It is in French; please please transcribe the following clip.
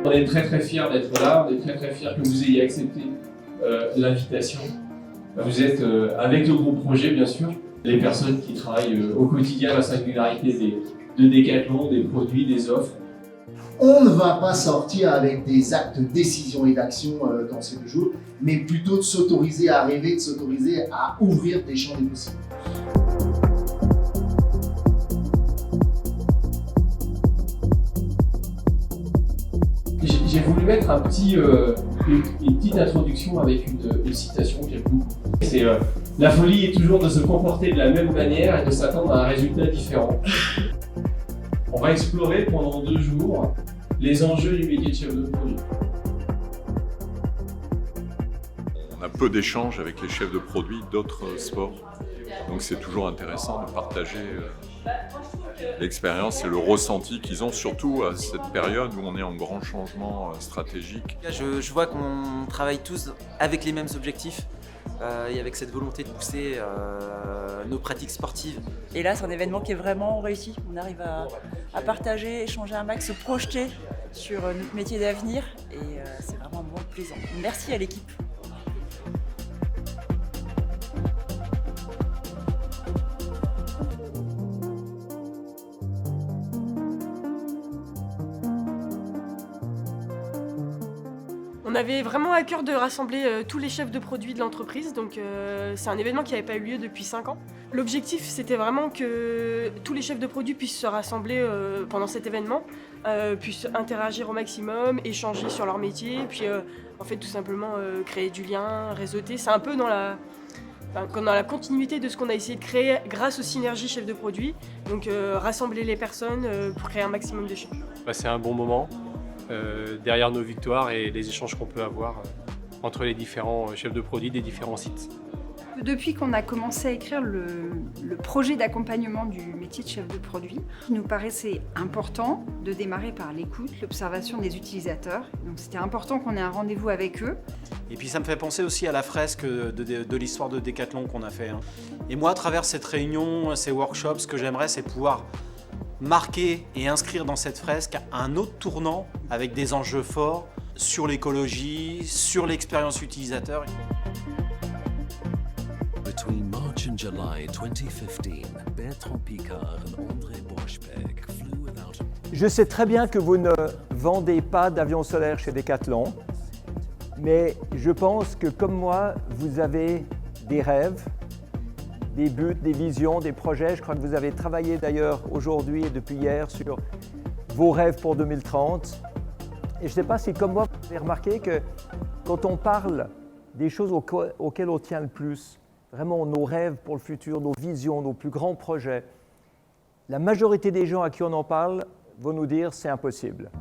On est très fiers d'être là, on est très fiers que vous ayez accepté l'invitation. Vous êtes avec le groupe projet bien sûr, les personnes qui travaillent au quotidien la singularité de Decathlon, des produits, des offres. On ne va pas sortir avec des actes de décision et d'action dans ces 2 jours, mais plutôt de s'autoriser à rêver, de s'autoriser à ouvrir des champs des possibles. J'ai voulu mettre une petite introduction avec une citation que j'aime beaucoup. C'est la folie est toujours de se comporter de la même manière et de s'attendre à un résultat différent. On va explorer pendant 2 jours les enjeux du métier de chef de produit. On a peu d'échanges avec les chefs de produits d'autres sports, donc c'est toujours intéressant de partager l'expérience et le ressenti qu'ils ont, surtout à cette période où on est en grand changement stratégique. Je vois qu'on travaille tous avec les mêmes objectifs et avec cette volonté de pousser nos pratiques sportives. Et là, c'est un événement qui est vraiment réussi. On arrive à partager, échanger un max, se projeter sur notre métier d'avenir et c'est vraiment un moment plaisant. Merci à l'équipe. On avait vraiment à cœur de rassembler tous les chefs de produits de l'entreprise, donc c'est un événement qui n'avait pas eu lieu depuis 5 ans. L'objectif, c'était vraiment que tous les chefs de produits puissent se rassembler pendant cet événement, puissent interagir au maximum, échanger sur leur métier, puis en fait tout simplement créer du lien, réseauter. C'est un peu dans la continuité de ce qu'on a essayé de créer grâce aux synergies chefs de produits, donc rassembler les personnes pour créer un maximum d'échanges. C'est un bon moment. Derrière nos victoires et les échanges qu'on peut avoir entre les différents chefs de produits des différents sites. Depuis qu'on a commencé à écrire le projet d'accompagnement du métier de chef de produit, il nous paraissait important de démarrer par l'écoute, l'observation des utilisateurs. Donc c'était important qu'on ait un rendez-vous avec eux. Et puis ça me fait penser aussi à la fresque de l'histoire de Decathlon qu'on a fait. Et moi, à travers cette réunion, ces workshops, ce que j'aimerais, c'est pouvoir marquer et inscrire dans cette fresque un autre tournant avec des enjeux forts sur l'écologie, sur l'expérience utilisateur. Between March and July 2015, Bertrand Piccard and André Borschbeck flew without. Je sais très bien que vous ne vendez pas d'avions solaires chez Decathlon, mais je pense que comme moi, vous avez des rêves, des buts, des visions, des projets. Je crois que vous avez travaillé d'ailleurs aujourd'hui et depuis hier sur vos rêves pour 2030. Et je ne sais pas si comme moi, vous avez remarqué que quand on parle des choses auxquelles on tient le plus, vraiment nos rêves pour le futur, nos visions, nos plus grands projets, la majorité des gens à qui on en parle vont nous dire c'est impossible.